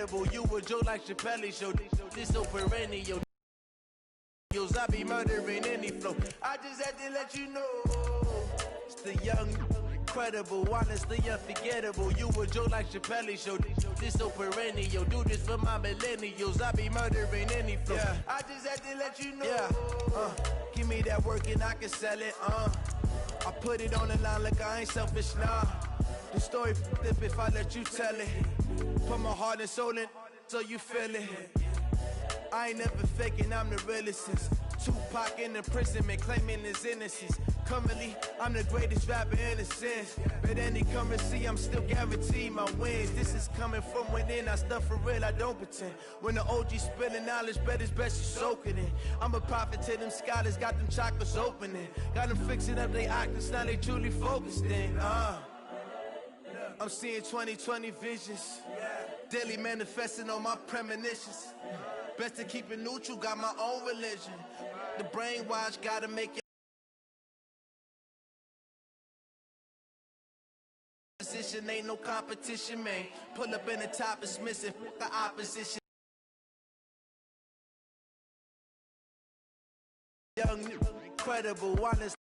unforgettable. You a joke like Chappelle Show. This so perennial. I be murdering any flow. I just had to let you know. It's the young, incredible, honestly unforgettable. You a joke like Chappelle Show. This so perennial. Do this for my millennials. I be murdering any flow. Yeah. I just had to let you know. Yeah. Give me that work and I can sell it. I put it on the line like I ain't selfish, nah. The story flip if I let you tell it. Put my heart and soul in so you feel it. I ain't never faking, I'm the realest since Tupac in imprisonment, claiming his innocence. Currently, I'm the greatest rapper in a sense. But any currency, I'm still guaranteed my wins. This is coming from within, I stuff for real, I don't pretend. When the OG spilling knowledge, bet it's best you soak it in. I'm a prophet to them scholars, got them chakras opening. Got them fixing up they octaves, now they truly focused in. I'm seeing 2020 visions. Daily manifesting on my premonitions. Best to keep it neutral, got my own religion. The brainwash gotta make your position, ain't no competition, man. Pull up in the top, it's missing the opposition. Young, incredible, honest.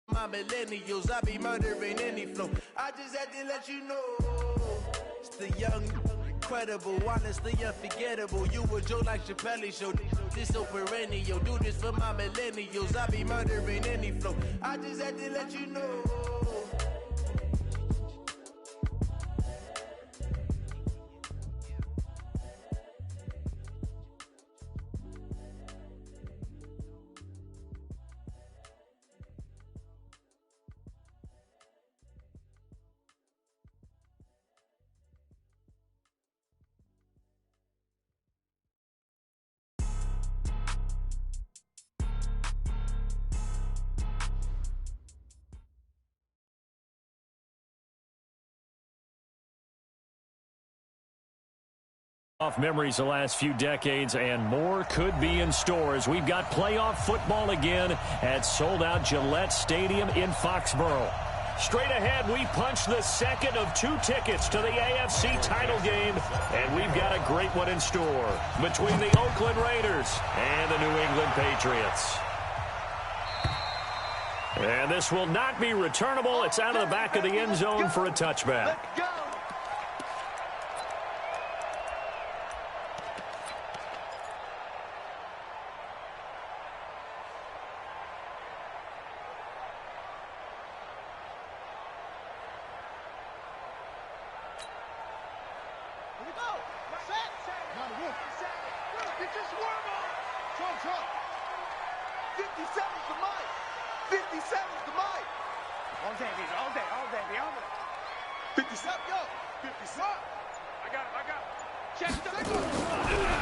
My millennials, I be murdering any flow. I just had to let you know. It's the young, incredible, honestly unforgettable. You a joke like Chappelle Show. This so perennial. Do this for my millennials. I be murdering any flow. I just had to let you know. Off memories the last few decades, and more could be in store as we've got playoff football again at sold-out Gillette Stadium in Foxborough. Straight ahead, we punch the second of 2 tickets to the AFC title game, and we've got a great one in store between the Oakland Raiders and the New England Patriots. And this will not be returnable. It's out of the back of the end zone for a touchback.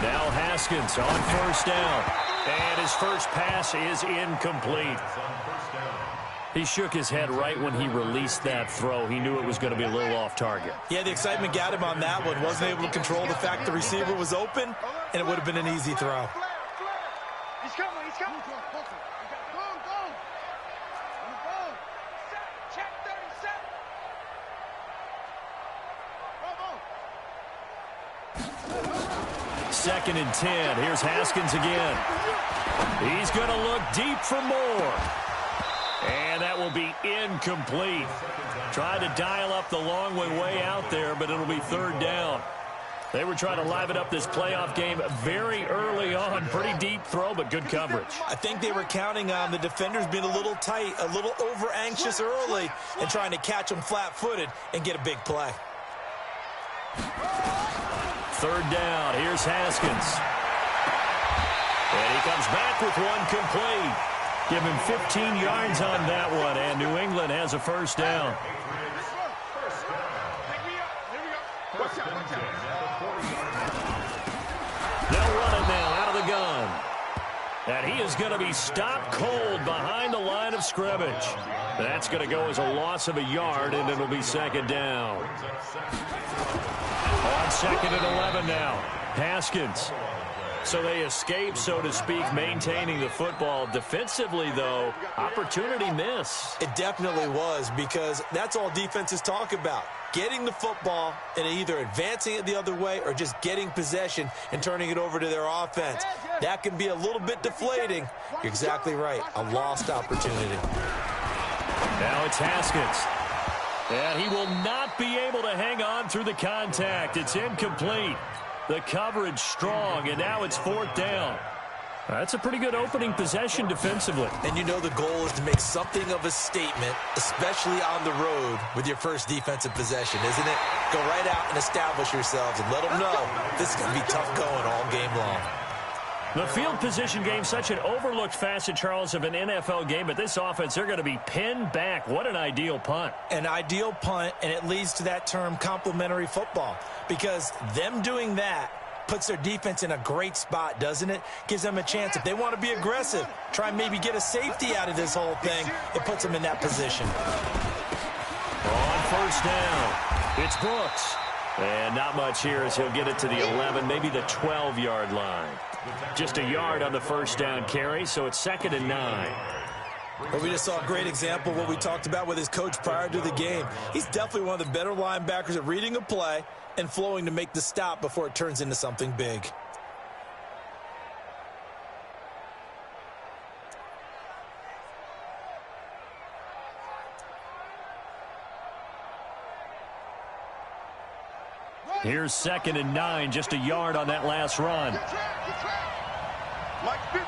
Now Haskins on first down, and his first pass is incomplete. He shook his head right when he released that throw. He knew it was going to be a little off target. Yeah, the excitement got him on that one. Wasn't able to control the fact the receiver was open, and it would have been an easy throw. He's coming, he's coming. Go. Check 37. Second and 10. Here's Haskins again. He's going to look deep for more. And that will be incomplete. Tried to dial up the long way out there, but it'll be third down. They were trying to liven up this playoff game very early on. Pretty deep throw, but good coverage. I think they were counting on the defenders being a little tight, a little over-anxious early, and trying to catch them flat-footed and get a big play. Third down. Here's Haskins. And he comes back with one complete. Give him 15 yards on that one, and New England has a first down. They'll run it now out of the gun. And he is going to be stopped cold behind the line of scrimmage. That's going to go as a loss of a yard, and it'll be second down. On second and 11 now. Haskins So they escape, so to speak, maintaining the football. Defensively, though, opportunity miss. It definitely was, because that's all defenses talk about. Getting the football and either advancing it the other way or just getting possession and turning it over to their offense. That can be a little bit deflating. You're exactly right. A lost opportunity. Now it's Haskins. And he will not be able to hang on through the contact. It's incomplete. The coverage strong, and now it's 4th down. That's a pretty good opening possession defensively. And you know the goal is to make something of a statement, especially on the road with your first defensive possession, isn't it? Go right out and establish yourselves and let them know this is going to be tough going all game long. The field position game, such an overlooked facet, Charles, of an NFL game, but this offense, they're going to be pinned back. What an ideal punt. An ideal punt, and it leads to that term complementary football, because them doing that puts their defense in a great spot, doesn't it? Gives them a chance. If they want to be aggressive, try and maybe get a safety out of this whole thing, it puts them in that position. On 1st down, it's Brooks. And not much here as he'll get it to the 11, maybe the 12-yard line. Just a yard on the 1st down carry, so it's 2nd and 9. Well, we just saw a great example of what we talked about with his coach prior to the game. He's definitely one of the better linebackers at reading a play and flowing to make the stop before it turns into something big. Here's 2nd and 9, just a yard on that last run. Mike 50.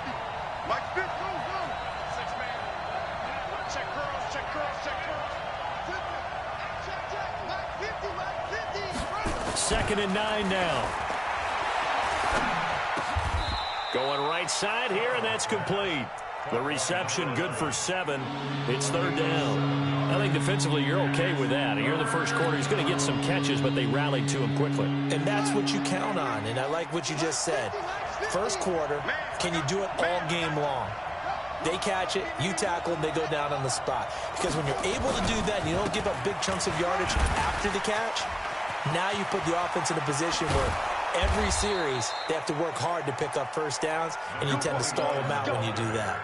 Mike 50. Go, go. 6-man. Check curls, check curls, check curls. Check, check. Mike 50, Mike 50. 2nd and 9 now. Going right side here, and that's complete. The reception good for 7. It's 3rd down. I think defensively you're okay with that. Here in the first quarter, he's going to get some catches, but they rallied to him quickly. And that's what you count on, and I like what you just said. First quarter, can you do it all game long? They catch it, you tackle them, they go down on the spot. Because when you're able to do that and you don't give up big chunks of yardage after the catch, now you put the offense in a position where every series they have to work hard to pick up 1st downs, and you tend to stall them out when you do that.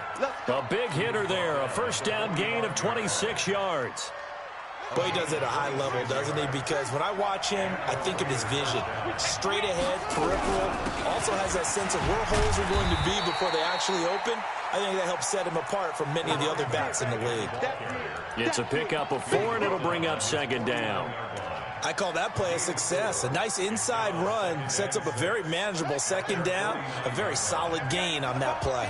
A big hitter there, a 1st down gain of 26 yards. Boy, he does it at a high level, doesn't he? Because when I watch him, I think of his vision. Straight ahead, peripheral, also has that sense of where holes are going to be before they actually open. I think that helps set him apart from many of the other backs in the league. It's a pickup of 4, and it'll bring up 2nd down. I call that play a success. A nice inside run sets up a very manageable 2nd down, a very solid gain on that play.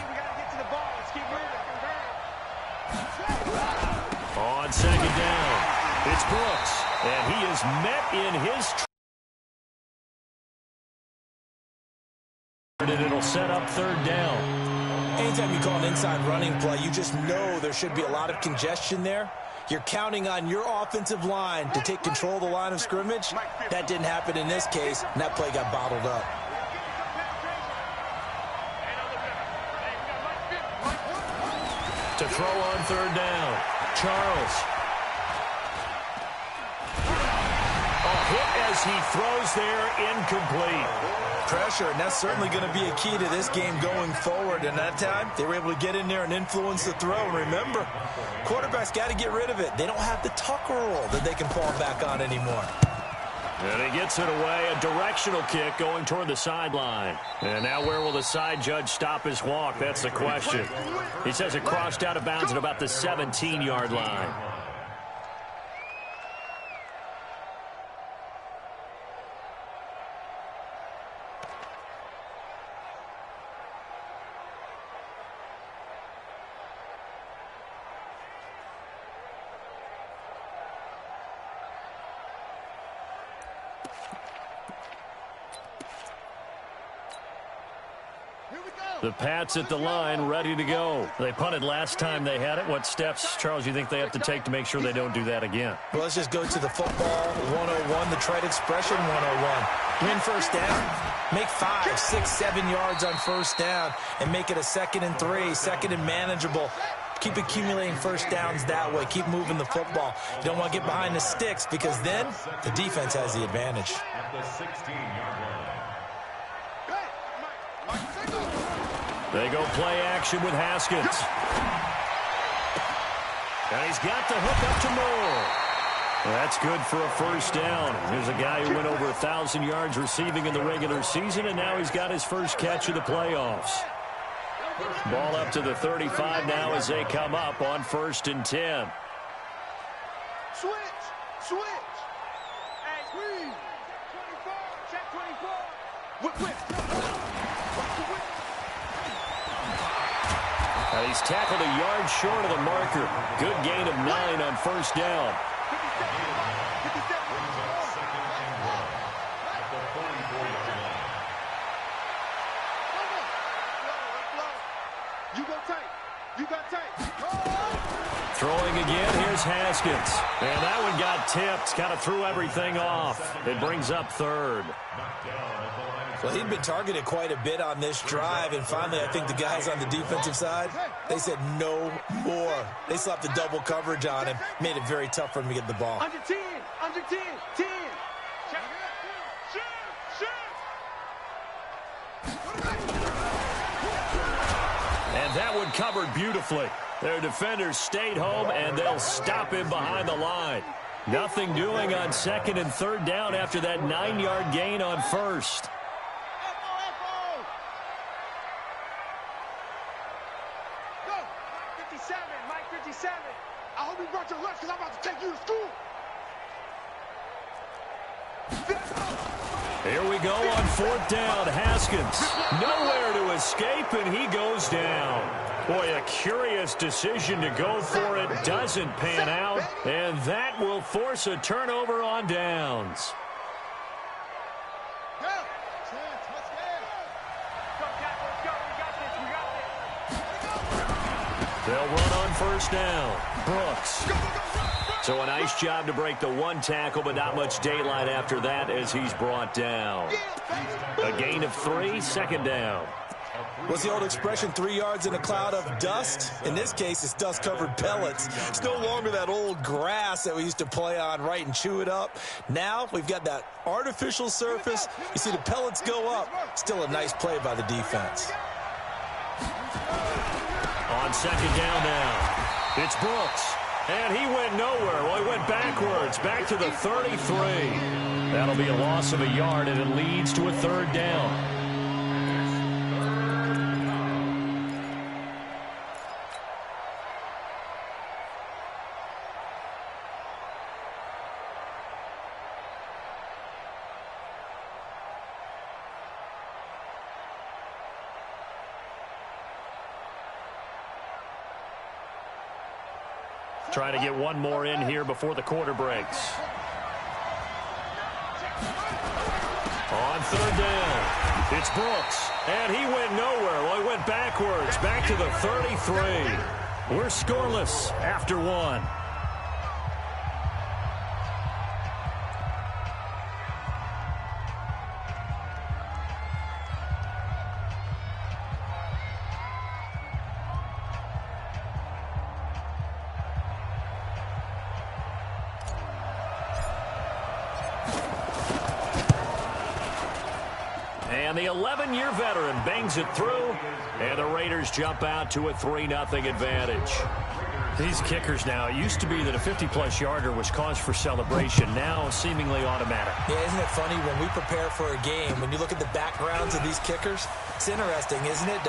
On 2nd down, it's Brooks, and he is met in his and it'll set up 3rd down. Anytime you call an inside running play, you just know there should be a lot of congestion there. You're counting on your offensive line to take control of the line of scrimmage. That didn't happen in this case, and that play got bottled up. To throw on 3rd down, Charles. A hit as he throws there, incomplete. Pressure, and that's certainly going to be a key to this game going forward. And that time, they were able to get in there and influence the throw. And remember, quarterbacks got to get rid of it. They don't have the tuck roll that they can fall back on anymore. And he gets it away, a directional kick going toward the sideline. And now where will the side judge stop his walk? That's the question. He says it crossed out of bounds at about the 17-yard line. The Pats at the line, ready to go. They punted last time they had it. What steps, Charles, you think they have to take to make sure they don't do that again? Well, let's just go to the football 101, the trite expression 101. Win 1st down, make 5, 6, 7 yards on 1st down, and make it a 2nd and 3, 2nd and manageable. Keep accumulating 1st downs that way. Keep moving the football. You don't want to get behind the sticks, because then the defense has the advantage. They go play action with Haskins. And he's got the hook up to Moore. That's good for a first down. Here's a guy who went over 1,000 yards receiving in the regular season, and now he's got his first catch of the playoffs. Ball up to the 35 now as they come up on 1st and 10. Switch. Hey, please. Check 24. Whip. And he's tackled a yard short of the marker. Good gain of 9 on 1st down. You got tight. Throwing again, here's Haskins. And that one got tipped, kind of threw everything off. It brings up 3rd. Well, he'd been targeted quite a bit on this drive, and finally I think the guys on the defensive side, they said no more. They slapped the double coverage on him, made it very tough for him to get the ball. Under 10. 10. And that one covered beautifully. Their defenders stayed home, and they'll stop him behind the line. Nothing doing on 2nd and 3rd down after that 9-yard gain on 1st. Go. Mike 57. I hope you brought your lunch because I'm about to take you to school. Here we go on 4th down. Haskins nowhere to escape, and he goes down. Boy, a curious decision to go for it. Doesn't pan out, and that will force a turnover on downs. They'll run on 1st down. Brooks. So a nice job to break the 1 tackle, but not much daylight after that as he's brought down. A gain of 3, 2nd down. What's the old expression, 3 yards in a cloud of dust? In this case, it's dust-covered pellets. It's no longer that old grass that we used to play on, right, and chew it up. Now we've got that artificial surface. You see the pellets go up. Still a nice play by the defense. On 2nd down now, it's Brooks. And he went nowhere. Well, he went backwards, back to the 33. That'll be a loss of a yard, and it leads to a 3rd down. Trying to get one more in here before the quarter breaks. On 3rd down, it's Brooks. And he went nowhere. Well, he went backwards, back to the 33. We're scoreless after 1. And the 11-year veteran bangs it through, and the Raiders jump out to a 3-0 advantage. These kickers now, it used to be that a 50-plus yarder was cause for celebration, now seemingly automatic. Yeah, isn't it funny when we prepare for a game, when you look at the backgrounds of these kickers, it's interesting, isn't it?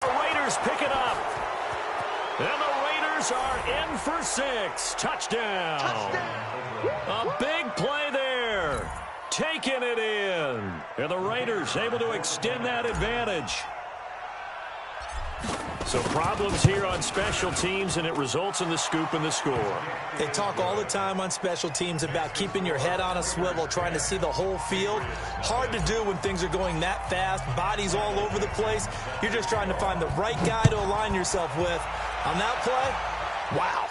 The Raiders pick it up. And the Raiders are in for 6. Touchdown. A big play there. Taking it in. And the Raiders able to extend that advantage. So problems here on special teams, and it results in the scoop and the score. They talk all the time on special teams about keeping your head on a swivel, trying to see the whole field. Hard to do when things are going that fast, bodies all over the place. You're just trying to find the right guy to align yourself with. On that play, wow.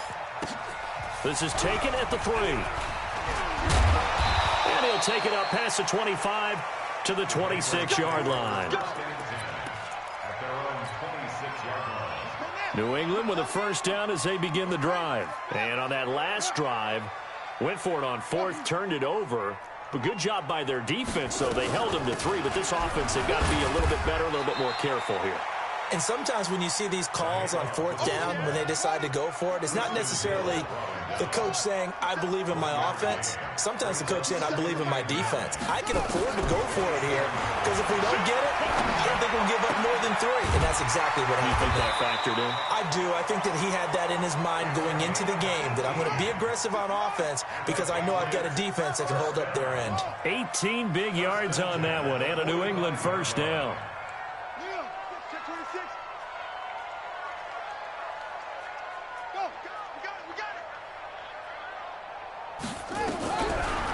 This is taken at the 3. And he'll take it up past the 25 to the 26-yard line. New England with a first down as they begin the drive. And on that last drive, went for it on 4th, turned it over, But good job by their defense, though. They held them to 3, but this offense, they've got to be a little bit better, a little bit more careful here. And sometimes when you see these calls on 4th down, when they decide to go for it, it's not necessarily the coach saying, I believe in my offense. Sometimes the coach saying, I believe in my defense. I can afford to go for it here because if we don't get it, I don't think we'll give up more than 3. And that's exactly what happened. You think that factored in? I do. I think that he had that in his mind going into the game, that I'm going to be aggressive on offense because I know I've got a defense that can hold up their end. 18 big yards on that one, and a New England first down.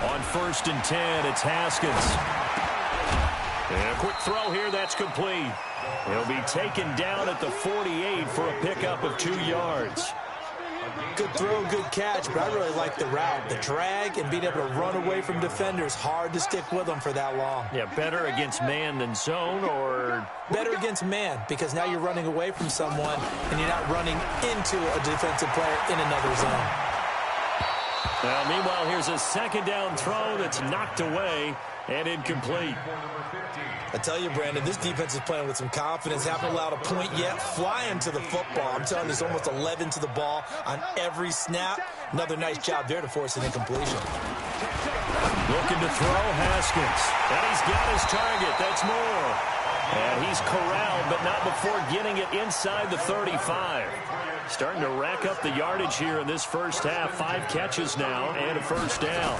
On 1st and 10, it's Haskins. And a quick throw here, that's complete. He'll be taken down at the 48 for a pickup of 2 yards. Good throw, good catch, but I really like the route. The drag and being able to run away from defenders, hard to stick with them for that long. Yeah, better against man than zone, or? Better against man, because now you're running away from someone and you're not running into a defensive player in another zone. Well, meanwhile, here's a 2nd down throw that's knocked away and incomplete. I tell you, Brandon, this defense is playing with some confidence. Haven't allowed a point yet. Flying to the football. I'm telling you, it's almost 11 to the ball on every snap. Another nice job there to force an incompletion. Looking to throw, Haskins. And he's got his target. That's Moore. And he's corralled, but not before getting it inside the 35. Starting to rack up the yardage here in this first half. 5 catches now and a first down.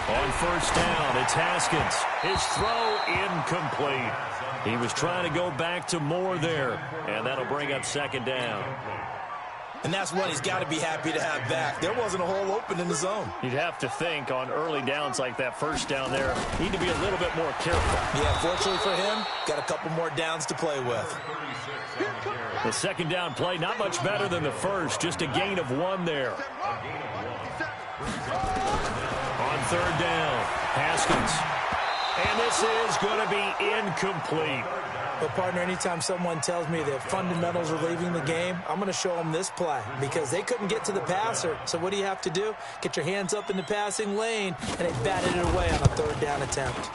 On 1st down, it's Haskins. His throw incomplete. He was trying to go back to Moore there, and that'll bring up 2nd down. And that's one he's got to be happy to have back. There wasn't a hole open in the zone. You'd have to think on early downs like that 1st down there, need to be a little bit more careful. Yeah, fortunately for him, got a couple more downs to play with. The 2nd down play, not much better than the first, just a gain of 1 there. On 3rd down, Haskins. And this is going to be incomplete. But, partner, anytime someone tells me that fundamentals are leaving the game, I'm going to show them this play because they couldn't get to the passer. So what do you have to do? Get your hands up in the passing lane, and they batted it away on a 3rd down attempt.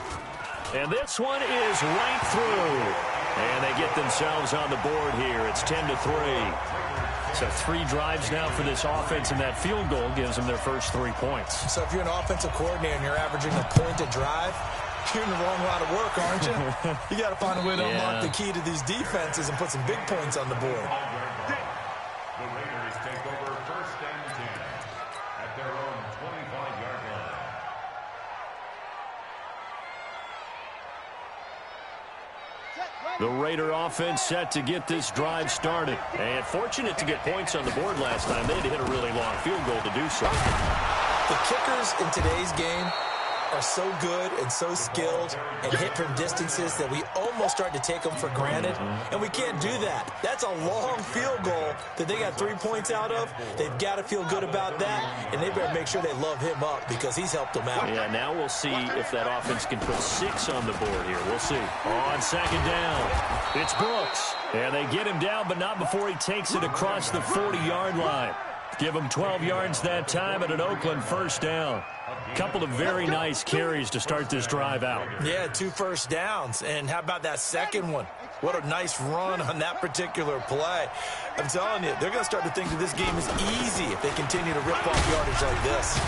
And this one is right through. And they get themselves on the board here. It's 10-3. So 3 drives now for this offense, and that field goal gives them their first 3 points. So if you're an offensive coordinator and you're averaging a point a drive, you're in the wrong line of work, aren't you? You got to find a way to unlock the key to these defenses and put some big points on the board. The Raiders take over 1st and 10 at their own 25-yard line. The Raider offense set to get this drive started. And fortunate to get points on the board last time. They had to hit a really long field goal to do so. The kickers in today's game are so good and so skilled and hit from distances that we almost start to take them for granted. And we can't do that. That's a long field goal that they got 3 points out of. They've got to feel good about that, and they better make sure they love him up because he's helped them out. Yeah, now we'll see if that offense can put 6 on the board here. We'll see. On 2nd down, it's Brooks. And they get him down, but not before he takes it across the 40-yard line. Give him 12 yards that time and an Oakland first down. Couple of very nice carries to start this drive out. Yeah, 2 first downs. And how about that second one? What a nice run on that particular play. I'm telling you, they're going to start to think that this game is easy if they continue to rip off yardage like this.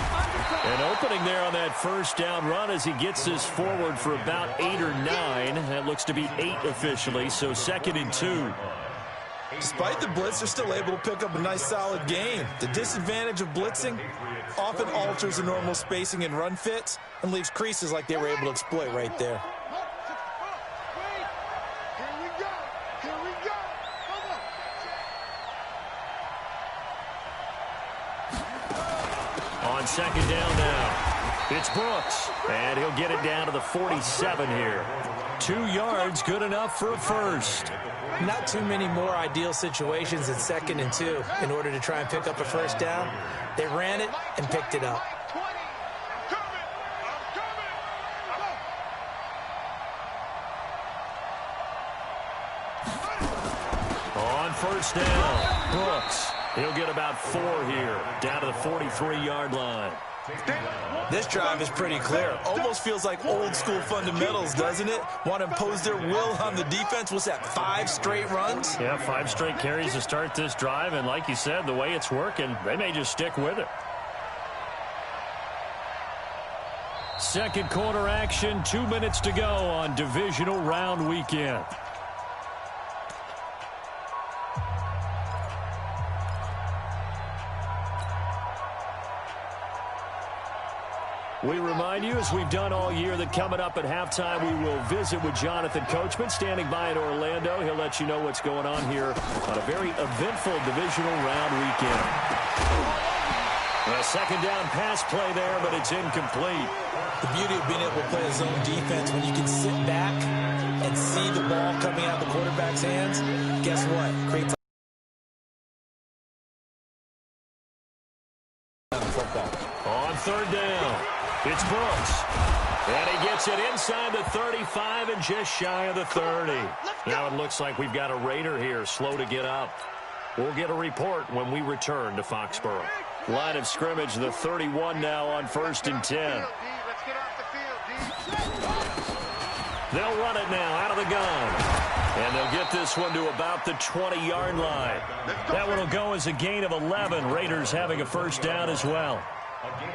An opening there on that first down run as he gets this forward for about 8 or 9. That looks to be 8 officially, so 2nd and 2. Despite the blitz, they're still able to pick up a nice solid gain. The disadvantage of blitzing often alters the normal spacing and run fits and leaves creases like they were able to exploit right there. On 2nd down now, it's Brooks, and he'll get it down to the 47 here. 2 yards, good enough for a first. Not too many more ideal situations in 2nd and 2 in order to try and pick up a first down. They ran it and picked it up. On 1st down, Brooks. He'll get about 4 here, down to the 43-yard line. This drive is pretty clear. Almost feels like old school fundamentals, doesn't it? Want to impose their will on the defense. What's that, 5 straight runs? Yeah, 5 straight carries to start this drive. And like you said, the way it's working, they may just stick with it. Second quarter action, 2 minutes to go on divisional round weekend. We remind you, as we've done all year, that coming up at halftime, we will visit with Jonathan Coachman, standing by in Orlando. He'll let you know what's going on here on a very eventful divisional round weekend. A second down pass play there, but it's incomplete. The beauty of being able to play a zone defense when you can sit back and see the ball coming out of the quarterback's hands, guess what? Creates football. On third down, it's Brooks. And he gets it inside the 35 and just shy of the 30. Now it looks like we've got a Raider here, slow to get up. We'll get a report when we return to Foxborough. Line of scrimmage, the 31 now on 1st and 10. They'll run it now out of the gun. And they'll get this one to about the 20-yard line. That one will go as a gain of 11. Raiders having a first down as well.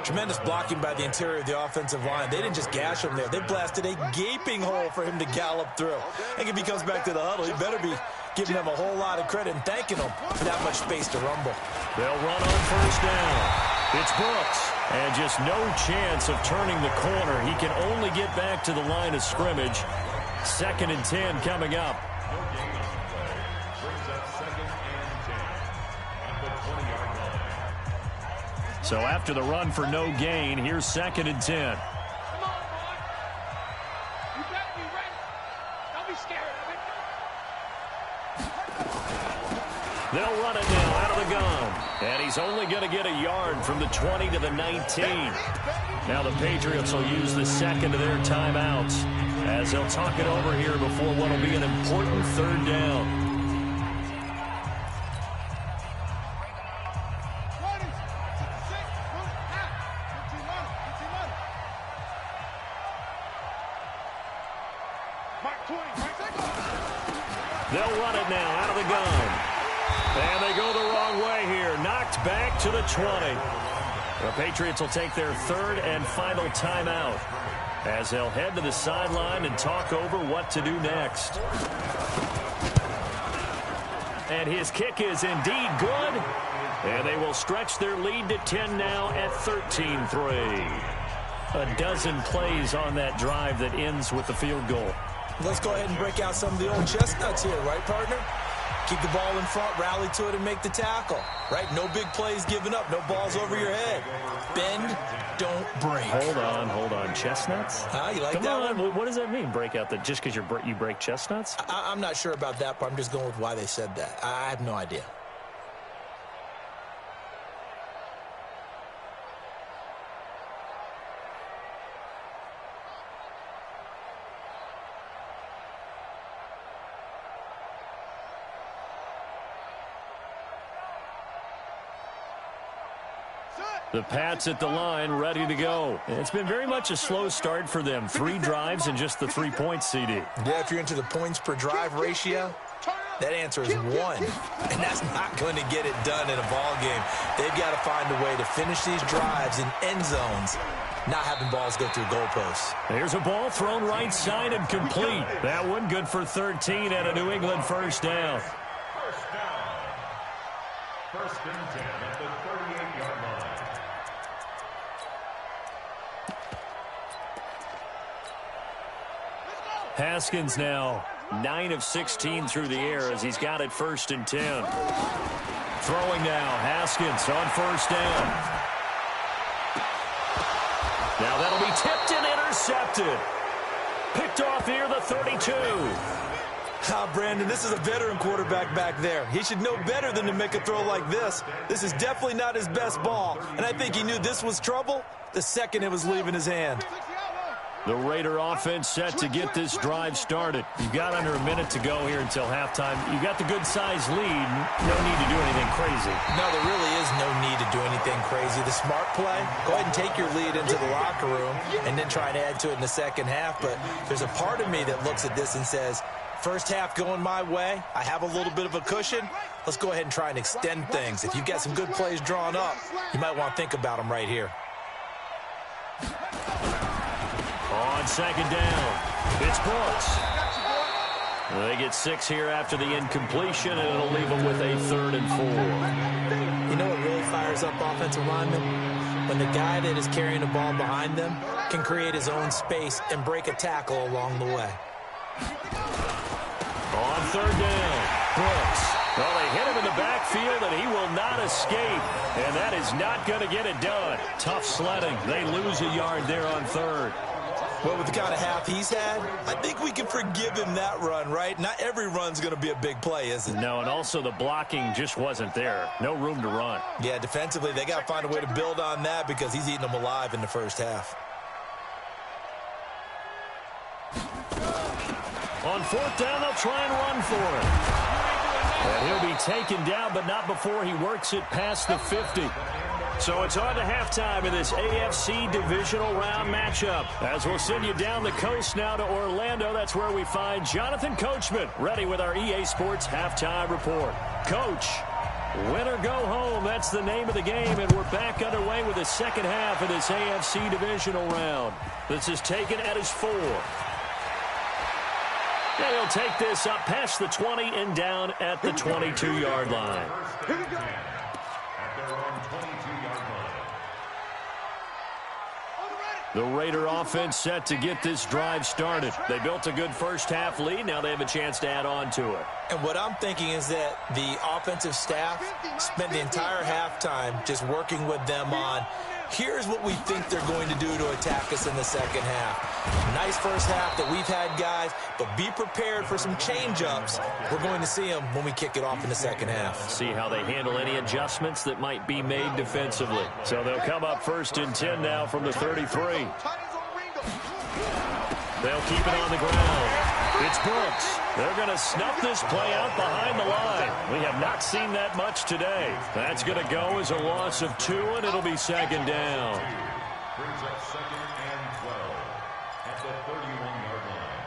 Tremendous blocking by the interior of the offensive line. They didn't just gash him there. They blasted a gaping hole for him to gallop through. I think if he comes back to the huddle, he better be giving them a whole lot of credit and thanking them for that much space to rumble. They'll run on first down. It's Brooks. And just no chance of turning the corner. He can only get back to the line of scrimmage. 2nd and 10 coming up. No gain on the play. Brings up 2nd and 10 at the 20-yard line. So after the run for no gain, here's 2nd and 10. Come on, boy. You better be ready. Don't be scared of it. They'll run it now out of the gun. And he's only going to get a yard from the 20 to the 19. Now the Patriots will use the second of their timeouts as they'll talk it over here before what will be an important third down. They'll run it now out of the gun. And they go the wrong way here. Knocked back to the 20. The Patriots will take their 3rd and final timeout as they'll head to the sideline and talk over what to do next. And his kick is indeed good. And they will stretch their lead to 10 now at 13-3. A dozen plays on that drive that ends with the field goal. Let's go ahead and break out some of the old chestnuts here, right, partner? Keep the ball in front, rally to it, and make the tackle. Right? No big plays given up. No balls over your head. Bend, don't break. Hold on. Chestnuts? You like Come that on. one? What does that mean, break out? Just because you break chestnuts? I'm not sure about that part. I'm just going with why they said that. I have no idea. The Pats at the line, ready to go. It's been very much a slow start for them. 3 drives and just the 3 points, CD. Yeah, if you're into the points per drive ratio, that answer is 1. And that's not going to get it done in a ball game. They've got to find a way to finish these drives in end zones, not having balls go through goalposts. There's a ball thrown right side and complete. That one good for 13 and a New England first down. First down. 1st and 10 at the 38-yard line. Haskins now 9 of 16 through the air as he's got it 1st and 10. Throwing now, Haskins on first down. Now that'll be tipped and intercepted. Picked off near the 32. Brandon, this is a veteran quarterback back there. He should know better than to make a throw like this. This is definitely not his best ball, and I think he knew this was trouble the second it was leaving his hand. The Raider offense set to get this drive started. You've got under a minute to go here until halftime. You've got the good-sized lead. No need to do anything crazy. No, there really is no need to do anything crazy. The smart play, go ahead and take your lead into the locker room and then try and add to it in the second half. But there's a part of me that looks at this and says, first half going my way, I have a little bit of a cushion. Let's go ahead and try and extend things. If you've got some good plays drawn up, you might want to think about them right here. On second down, it's Brooks. They get 6 here after the incompletion, and it'll leave them with a 3rd and 4. You know what really fires up offensive linemen? When the guy that is carrying the ball behind them can create his own space and break a tackle along the way. On 3rd down, Brooks. Well, they hit him in the backfield, and he will not escape. And that is not going to get it done. Tough sledding. They lose a yard there on 3rd. Well, with the kind of half he's had, I think we can forgive him that run, right? Not every run's going to be a big play, is it? No, and also the blocking just wasn't there. No room to run. Yeah, defensively, they got to find a way to build on that because he's eating them alive in the first half. On 4th down, they'll try and run for it. And he'll be taken down, but not before he works it past the 50. So it's on to halftime in this AFC divisional round matchup. As we'll send you down the coast now to Orlando, that's where we find Jonathan Coachman, ready with our EA Sports halftime report. Coach, win or go home, that's the name of the game, and we're back underway with the second half of this AFC divisional round. This is taken at his 4. And he'll take this up past the 20 and down at the 22-yard line. Here we go. At their own 22-yard line. The Raider offense set to get this drive started. They built a good first half lead. Now they have a chance to add on to it. And what I'm thinking is that the offensive staff spent the entire halftime just working with them on, here's what we think they're going to do to attack us in the second half. Nice first half that we've had, guys, but be prepared for some change-ups. We're going to see them when we kick it off in the second half. See how they handle any adjustments that might be made defensively. So they'll come up 1st and 10 now from the 33. They'll keep it on the ground. It's Brooks. They're going to snuff this play out behind the line. We have not seen that much today. That's going to go as a loss of 2, and it'll be second down. Brings up 2nd and 12 at the 31-yard line.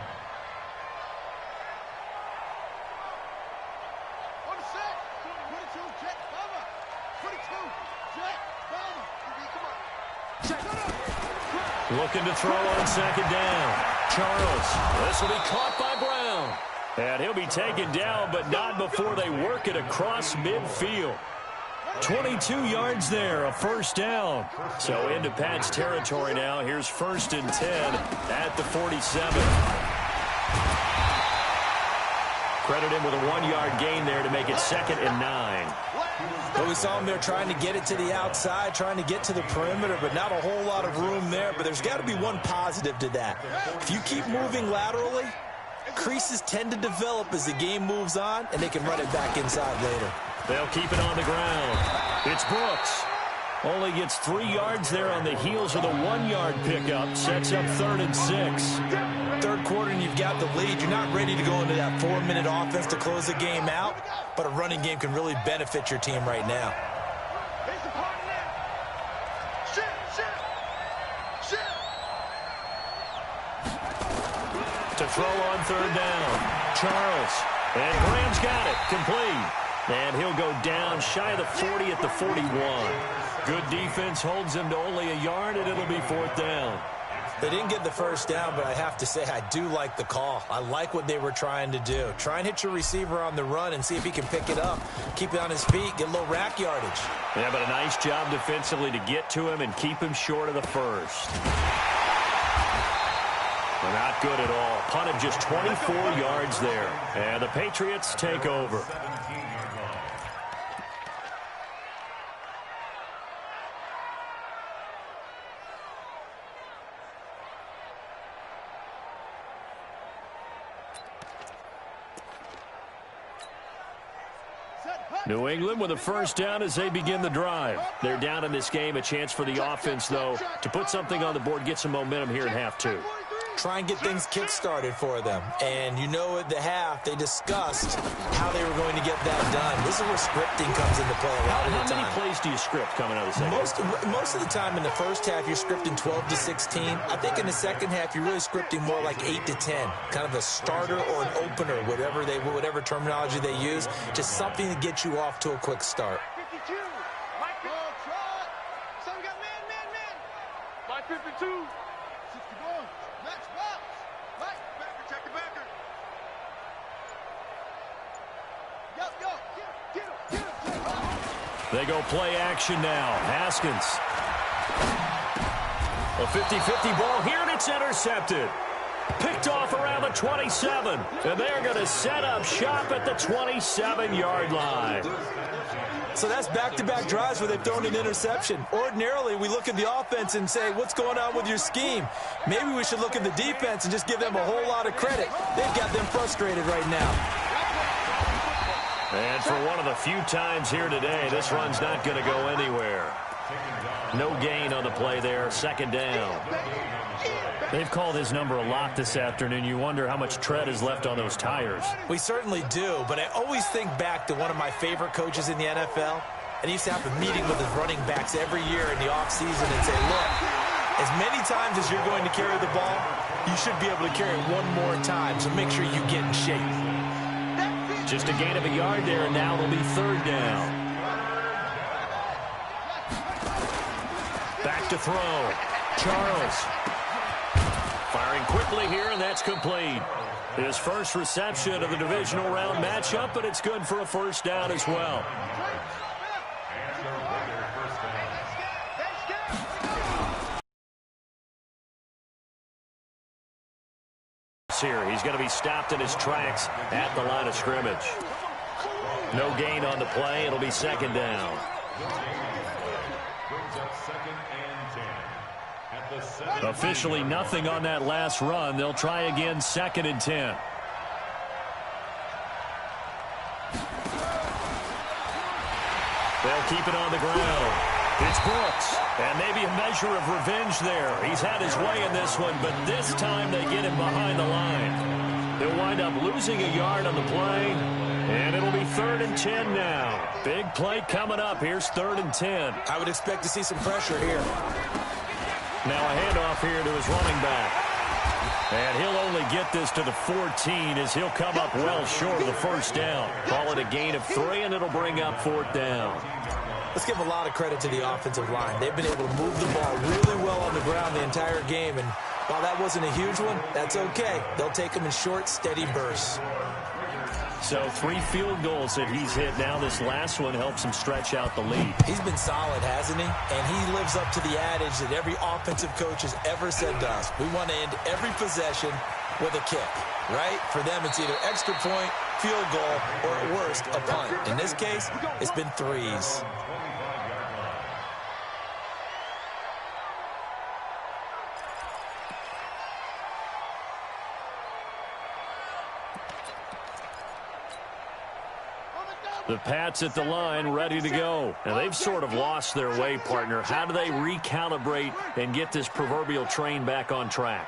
On the set. 22, jet, bomber. 22, jet, bomber. Come on. Check. Looking to throw on second down. Charles. This will be caught by Brown. And he'll be taken down, but not before they work it across midfield. 22 yards there, a first down. So into Pat's territory now. Here's 1st and 10 at the 47. Credit him with a 1-yard gain there to make it 2nd and 9. Well, we saw him there trying to get it to the outside, trying to get to the perimeter, but not a whole lot of room there. But there's got to be one positive to that. If you keep moving laterally, creases tend to develop as the game moves on, and they can run it back inside later. They'll keep it on the ground. It's Brooks. Only gets 3 yards there on the heels of the 1-yard pickup. Sets up 3rd and 6. Third quarter and you've got the lead. You're not ready to go into that 4-minute offense to close the game out, but a running game can really benefit your team right now. Here's the party now. Shit. To throw on 3rd down. Charles. And Graham's got it. Complete. And he'll go down shy of the 40 at the 41. Good defense holds him to only a yard, and it'll be 4th down. They didn't get the first down, but I have to say I do like the call. I like what they were trying to do. Try and hit your receiver on the run and see if he can pick it up. Keep it on his feet, get a little rack yardage. Yeah, but a nice job defensively to get to him and keep him short of the first. They're not good at all. Punted just 24 yards there. And the Patriots take over. Set. New England with a first down as they begin the drive. They're down in this game. A chance for the offense, though, to put something on the board, get some momentum here in half two. Try and get things kick-started for them. And you know at the half, they discussed how they were going to get that done. This is where scripting comes into play a lot of the time. How many plays do you script coming out of the second? Most of the time in the first half, you're scripting 12 to 16. I think in the second half, you're really scripting more like 8 to 10. Kind of a starter or an opener, whatever terminology they use. Just something to get you off to a quick start. 52. Mike, so we got man. Mike 52. 61. Match box. Mike, backer, check the backer. Get him. They go play action now. Haskins. A 50-50 ball here, and it's intercepted. Picked off around the 27. And they're going to set up shop at the 27-yard line. So that's back-to-back drives where they've thrown an interception. Ordinarily, we look at the offense and say, what's going on with your scheme? Maybe we should look at the defense and just give them a whole lot of credit. They've got them frustrated right now. And for one of the few times here today, this run's not going to go anywhere. No gain on the play there. Second down. They've called his number a lot this afternoon. You wonder how much tread is left on those tires. We certainly do, but I always think back to one of my favorite coaches in the NFL. And he used to have a meeting with his running backs every year in the offseason and say, look, as many times as you're going to carry the ball, you should be able to carry it one more time, so make sure you get in shape. Just a gain of a yard there, and now it'll be third down. Back to throw. Charles. Firing quickly here, and that's complete. His first reception of the divisional round matchup, but it's good for a first down as well. Here, he's going to be stopped in his tracks at the line of scrimmage. No gain on the play. It'll be second down. Officially nothing on that last run. They'll try again, second and 10. They'll keep it on the ground. It's Brooks, and maybe a measure of revenge there. He's had his way in this one, but this time they get him behind the line. They'll wind up losing a yard on the play, and it'll be third and 10 now. Big play coming up. Here's third and 10. I would expect to see some pressure here. Now a handoff here to his running back. And he'll only get this to the 14 as he'll come up well short of the first down. Call it a gain of 3, and it'll bring up fourth down. Let's give a lot of credit to the offensive line. They've been able to move the ball really well on the ground the entire game. And while that wasn't a huge one, that's okay. They'll take them in short, steady bursts. So 3 field goals that he's hit now. This last one helps him stretch out the lead. He's been solid, hasn't he? And he lives up to the adage that every offensive coach has ever said to us. We want to end every possession with a kick, right? For them, it's either extra point, field goal, or at worst, a punt. In this case, it's been threes. The Pats at the line, ready to go. And they've sort of lost their way, partner. How do they recalibrate and get this proverbial train back on track?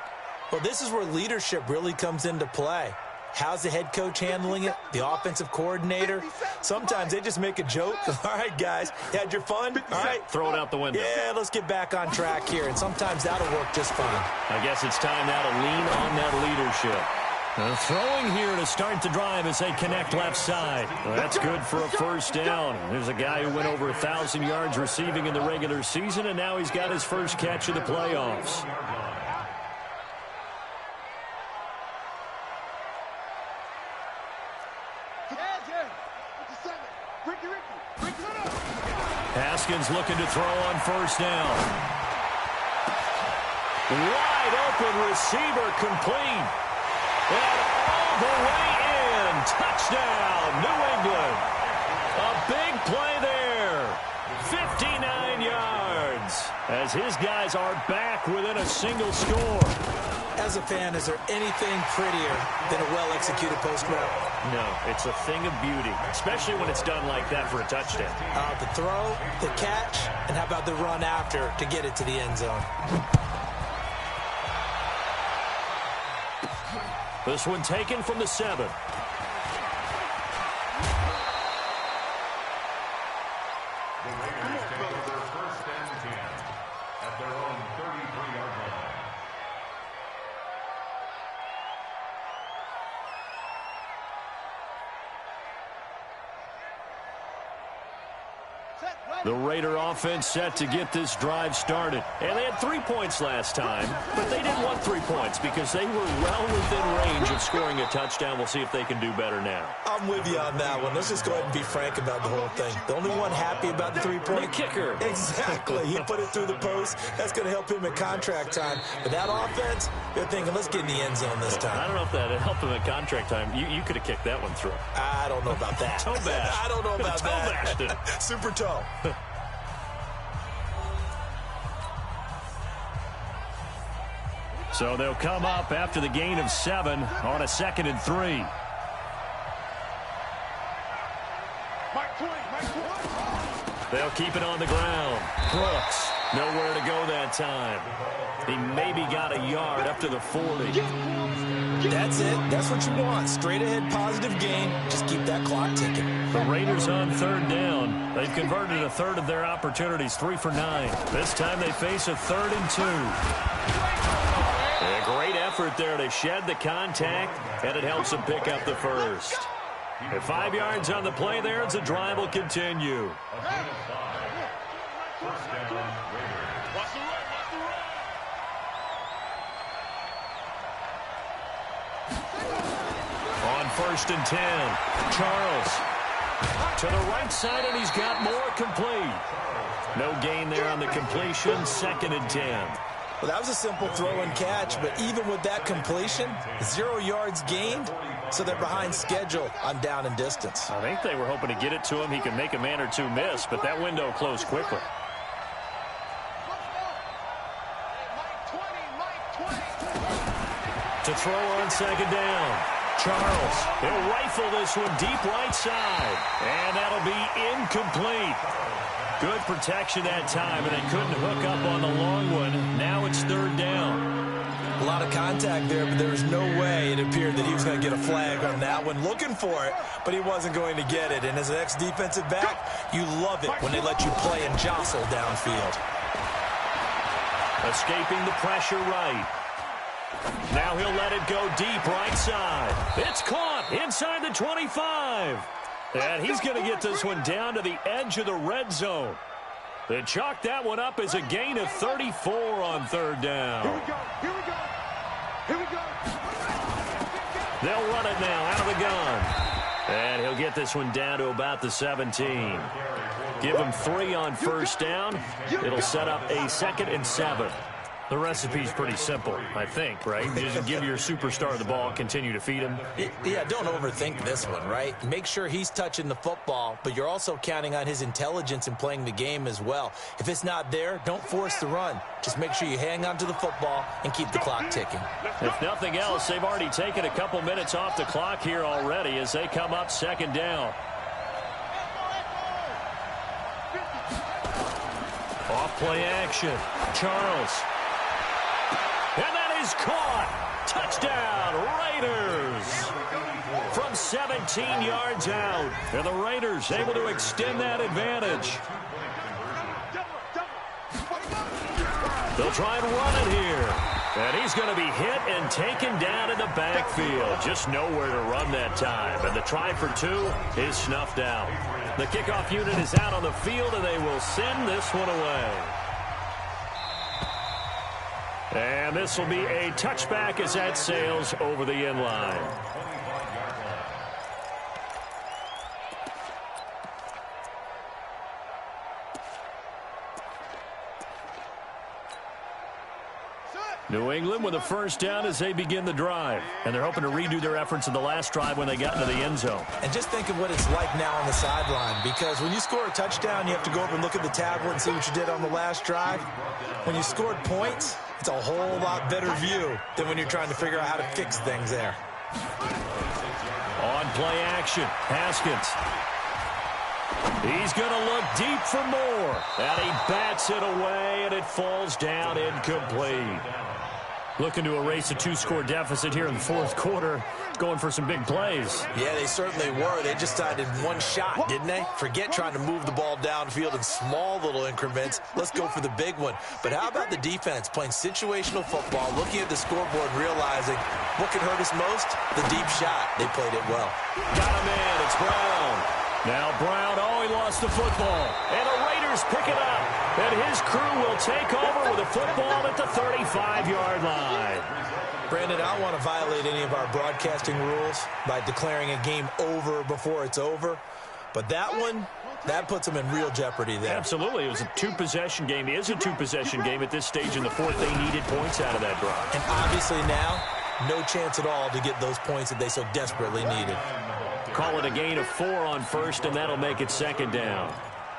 Well, this is where leadership really comes into play. How's the head coach handling it? The offensive coordinator? Sometimes they just make a joke. All right, guys, you had your fun? All right. Throw it out the window. Yeah, let's get back on track here. And sometimes that'll work just fine. I guess it's time now to lean on that leadership. Throwing here to start the drive as they connect left side. Well, that's good for a first down. There's a guy who went over 1,000 yards receiving in the regular season, and now he's got his first catch of the playoffs. Haskins looking to throw on first down. Wide open receiver complete. And all the way in. Touchdown, New England. A big play there. 59 yards. As his guys are back within a single score. As a fan, is there anything prettier than a well-executed post route? No, it's a thing of beauty, especially when it's done like that for a touchdown. The throw, the catch, and how about the run after to get it to the end zone? This one taken from the 7. The Raiders take over first and 10 at their own 33-yard line. The Raider offense set to get this drive started. And they had 3 points last time, but they didn't want 3 points because they were well within range of scoring a touchdown. We'll see if they can do better now. I'm with you on that one. Let's just go ahead and be frank about the whole thing. The only one happy about the 3-point? The kicker. Exactly. He put it through the post. That's going to help him at contract time. But that offense, they're thinking, let's get in the end zone this time. I don't know if that helped him at contract time. You could have kicked that one through. I don't know about that. Toe bash. I don't know about toe that. Bashed it. Super toe. So they'll come up after the gain of 7 on a 2nd and 3. They'll keep it on the ground. Brooks, nowhere to go that time. He maybe got a yard up to the 40. That's it. That's what you want. Straight ahead, positive gain. Just keep that clock ticking. The Raiders on 3rd down. They've converted a third of their opportunities, 3 for 9. This time they face a 3rd and 2. A great effort there to shed the contact, and it helps them pick up the first. At 5 yards on the play there, as the drive will continue. On 1st and 10, Charles to the right side, and he's got more complete. No gain there on the completion, 2nd and 10. Well, that was a simple throw and catch, but even with that completion, 0 yards gained, so they're behind schedule on down and distance. I think they were hoping to get it to him. He could make a man or two miss, but that window closed quickly. To throw on 2nd down. Charles, he'll rifle this one deep right side, and that'll be incomplete. Good protection that time, and they couldn't hook up on the long one. Now it's 3rd down. A lot of contact there, but there was no way it appeared that he was going to get a flag on that one. Looking for it, but he wasn't going to get it. And as an ex-defensive back, you love it when they let you play and jostle downfield. Escaping the pressure right. Now he'll let it go deep right side. It's caught inside the 25. And he's going to get this one down to the edge of the red zone. They chalk that one up as a gain of 34 on 3rd down. Here we go. Here we go. Here we go. They'll run it now out of the gun. And he'll get this one down to about the 17. Give him 3 on 1st down. It'll set up a 2nd and 7. The recipe's pretty simple, I think, right? Just give your superstar the ball, continue to feed him. Yeah, don't overthink this one, right? Make sure he's touching the football, but you're also counting on his intelligence in playing the game as well. If it's not there, don't force the run. Just make sure you hang on to the football and keep the clock ticking. If nothing else, they've already taken a couple minutes off the clock here already as they come up 2nd down. Off play action. Charles. And that is caught. Touchdown, Raiders. From 17 yards out. And the Raiders able to extend that advantage. They'll try and run it here. And he's going to be hit and taken down in the backfield. Just nowhere to run that time. And the try for 2 is snuffed out. The kickoff unit is out on the field, and they will send this one away. And this will be a touchback as that sails over the end line. New England with a 1st down as they begin the drive. And they're hoping to redo their efforts in the last drive when they got into the end zone. And just think of what it's like now on the sideline, because when you score a touchdown, you have to go over and look at the tablet and see what you did on the last drive. When you scored points, it's a whole lot better view than when you're trying to figure out how to fix things there. On play action. Haskins. He's going to look deep for more. And he bats it away, and it falls down incomplete. Looking to erase a 2-score deficit here in the fourth quarter. Going for some big plays. Yeah, they certainly were. They just decided one shot, didn't they? Forget trying to move the ball downfield in small little increments. Let's go for the big one. But how about the defense playing situational football, looking at the scoreboard, realizing what could hurt us most? The deep shot. They played it well. Got him in. It's Brown. Now Brown, he lost the football. And the Raiders pick it up. And his crew will take over with a football at the 35-yard line. Brandon, I don't want to violate any of our broadcasting rules by declaring a game over before it's over. But that one, that puts them in real jeopardy there. Absolutely. It was a two-possession game. It is a two-possession game at this stage in the fourth. They needed points out of that drive. And obviously now, no chance at all to get those points that they so desperately needed. Call it a gain of 4 on first, and that'll make it second down.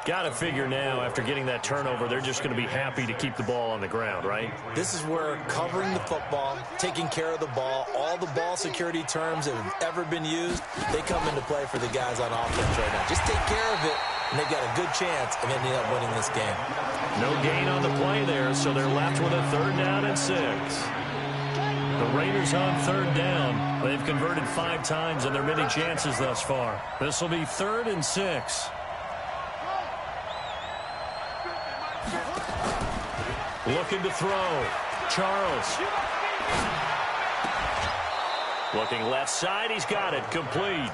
Got to figure now, after getting that turnover, they're just going to be happy to keep the ball on the ground, right? This is where covering the football, taking care of the ball, all the ball security terms that have ever been used, they come into play for the guys on offense right now. Just take care of it, and they've got a good chance of ending up winning this game. No gain on the play there, so they're left with a 3rd down and 6. The Raiders on 3rd down. They've converted 5 times in their many chances thus far. This will be 3rd and 6. Looking to throw. Charles. Looking left side. He's got it. Complete.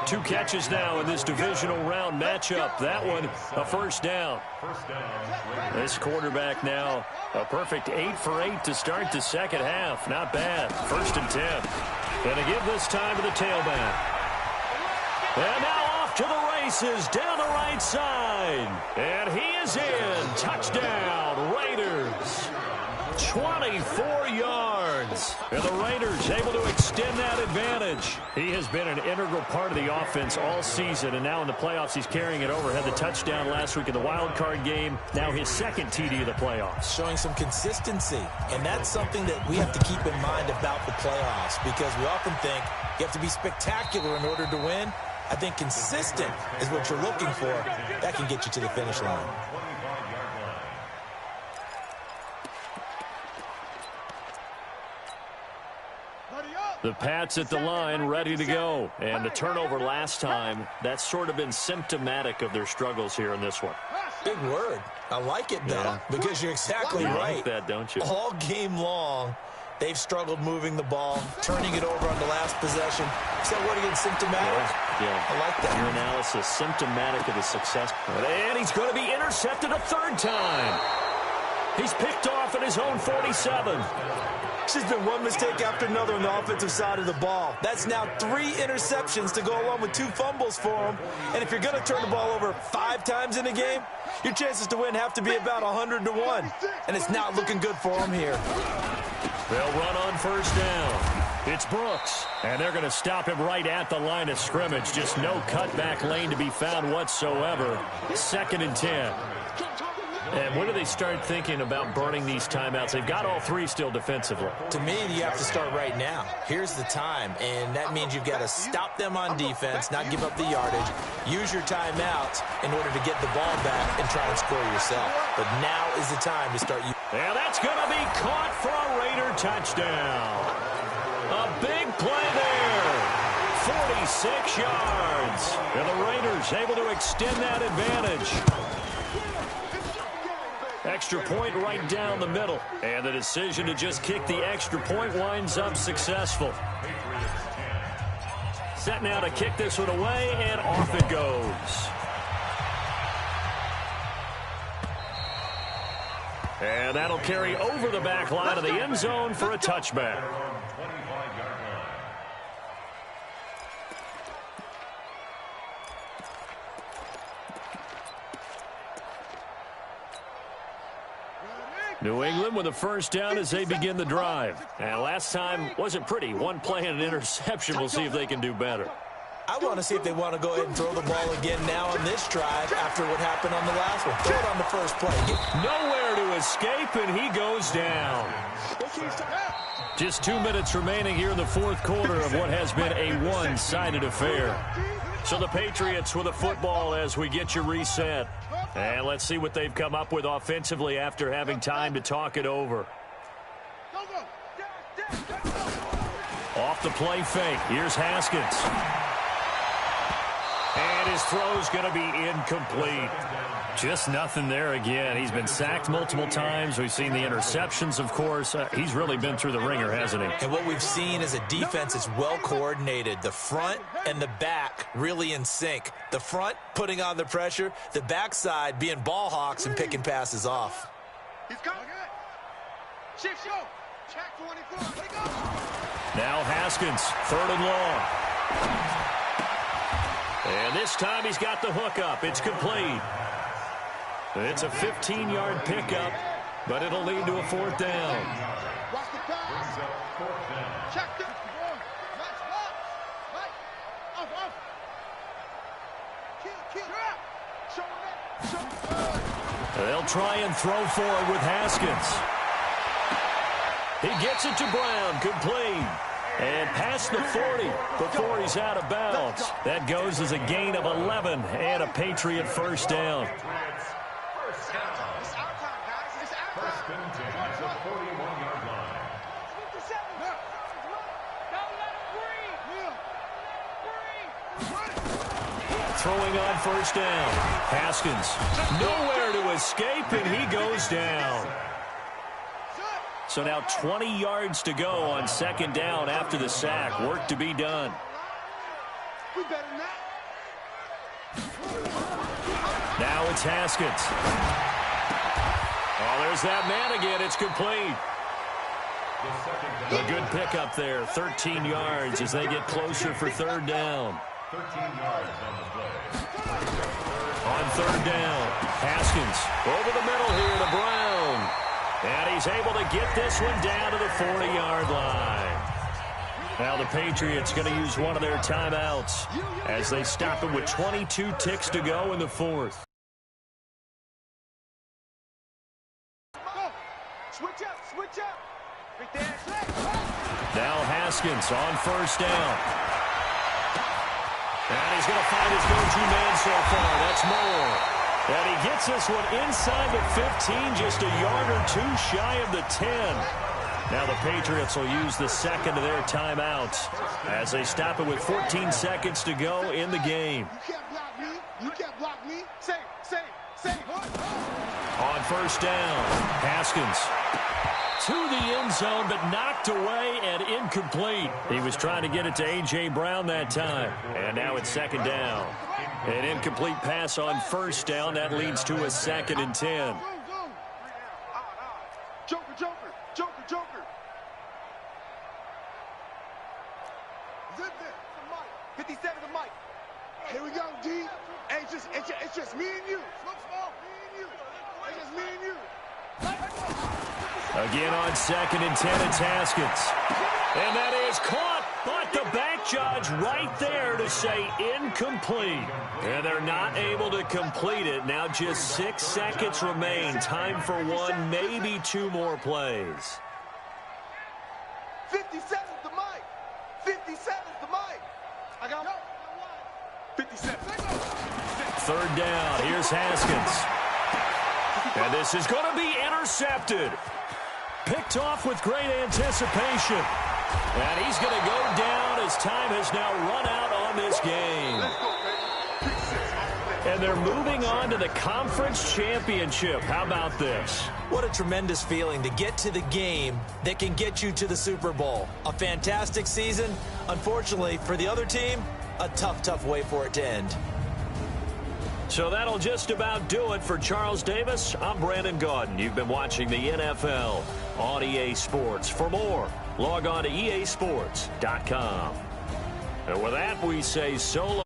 2 catches now in this divisional round matchup. That one, a 1st down. This quarterback now, a perfect 8 for 8 to start the second half. Not bad. 1st and 10. And to give this time to the tailback. And now off to the races down the right side. And he is in. Touchdown, Raiders. 24 yards. And the Raiders able to extend that advantage. He has been an integral part of the offense all season, and now in the playoffs he's carrying it over. Had the touchdown last week in the wild card game. Now his 2nd TD of the playoffs. Showing some consistency, and that's something that we have to keep in mind about the playoffs, because we often think you have to be spectacular in order to win. I think consistent is what you're looking for. That can get you to the finish line. The Pats at the line, ready to go. And the turnover last time, that's sort of been symptomatic of their struggles here in this one. Big word. I like it, though, because you're exactly right. You like that, don't you? All game long, they've struggled moving the ball, turning it over on the last possession. So what again, symptomatic? Yeah. I like that. Your analysis, symptomatic of the success. And he's going to be intercepted a 3rd time. He's picked off at his own 47. There's been one mistake after another on the offensive side of the ball. That's now 3 interceptions to go along with 2 fumbles for him. And if you're going to turn the ball over 5 times in a game, your chances to win have to be about 100-1. And it's not looking good for him here. They'll run on 1st down. It's Brooks, and they're going to stop him right at the line of scrimmage. Just no cutback lane to be found whatsoever. 2nd and 10. And when do they start thinking about burning these timeouts? They've got all 3 still defensively. To me, you have to start right now. Here's the time, and that means you've got to stop them on defense, not give up the yardage, use your timeouts in order to get the ball back and try and score yourself. But now is the time to start. And that's going to be caught for a Raider touchdown. A big play there. 46 yards. And the Raiders able to extend that advantage. Extra point right down the middle. And the decision to just kick the extra point winds up successful. Set now to kick this one away, and off it goes. And that'll carry over the back line of the end zone for a touchback. New England with a 1st down as they begin the drive. And last time wasn't pretty. 1 play and an interception. We'll see if they can do better. I want to see if they want to go ahead and throw the ball again now on this drive after what happened on the last one. Throw it on the first play. Nowhere nowhere to escape, and he goes down. Just 2 minutes remaining here in the fourth quarter of what has been a one-sided affair. So the Patriots with a football as we get you reset. And let's see what they've come up with offensively after having time to talk it over. Off the play fake. Here's Haskins. And his throw's going to be incomplete. Just nothing there again. He's been sacked multiple times. We've seen the interceptions, of course. He's really been through the ringer, hasn't he? And what we've seen is a defense that's well coordinated. The front and the back really in sync. The front putting on the pressure. The backside being ball hawks and picking passes off. He's coming. Shift, show. Check 24. Let go. Now Haskins, 3rd and long. And this time he's got the hook up. It's complete. It's a 15-yard pickup, but it'll lead to a 4th down. Watch the pass. Check the ball. Nice ball. Right. Up. Kill. They'll try and throw for it with Haskins. He gets it to Brown, complete. And past the 40 before he's out of bounds. That goes as a gain of 11 and a Patriot first down. Throwing on first down. Haskins nowhere to escape, and he goes down. So now 20 yards to go on 2nd down after the sack. Work to be done. Now it's Haskins. Oh, there's that man again. It's complete. A good pickup there. 13 yards as they get closer for 3rd down. 13 yards on the play. On 3rd down, Haskins over the middle here to Brown. And he's able to get this one down to the 40-yard line. Now the Patriots going to use one of their timeouts as they stop it with 22 ticks to go in the 4th. Switch up. Right there. Now Haskins on 1st down. And he's going to find his go-to man so far. That's Moore. And he gets this one inside the 15, just a yard or 2 shy of the 10. Now the Patriots will use the 2nd of their timeouts as they stop it with 14 seconds to go in the game. You can't block me. Say. On 1st down, Haskins to the end zone, but knocked away and incomplete. He was trying to get it to A.J. Brown that time. And now it's 2nd down. An incomplete pass on 1st down. That leads to a 2nd and 10. Joker. 57 the mic. Here we go, D. Hey, it's just me and you. It's just me and you. Again on 2nd and 10, it's Haskins. And that is caught, but the back judge right there to say incomplete. And they're not able to complete it. Now just 6 seconds remain. Time for 1, maybe 2 more plays. 57's the mic. 57's the mic. I got 57. 3rd down. Here's Haskins. And this is going to be intercepted. Picked off with great anticipation. And he's going to go down as time has now run out on this game. And they're moving on to the conference championship. How about this? What a tremendous feeling to get to the game that can get you to the Super Bowl. A fantastic season. Unfortunately, for the other team, a tough way for it to end. So that'll just about do it for Charles Davis. I'm Brandon Gaudin. You've been watching the NFL on EA Sports. For more, log on to easports.com. And with that, we say so long.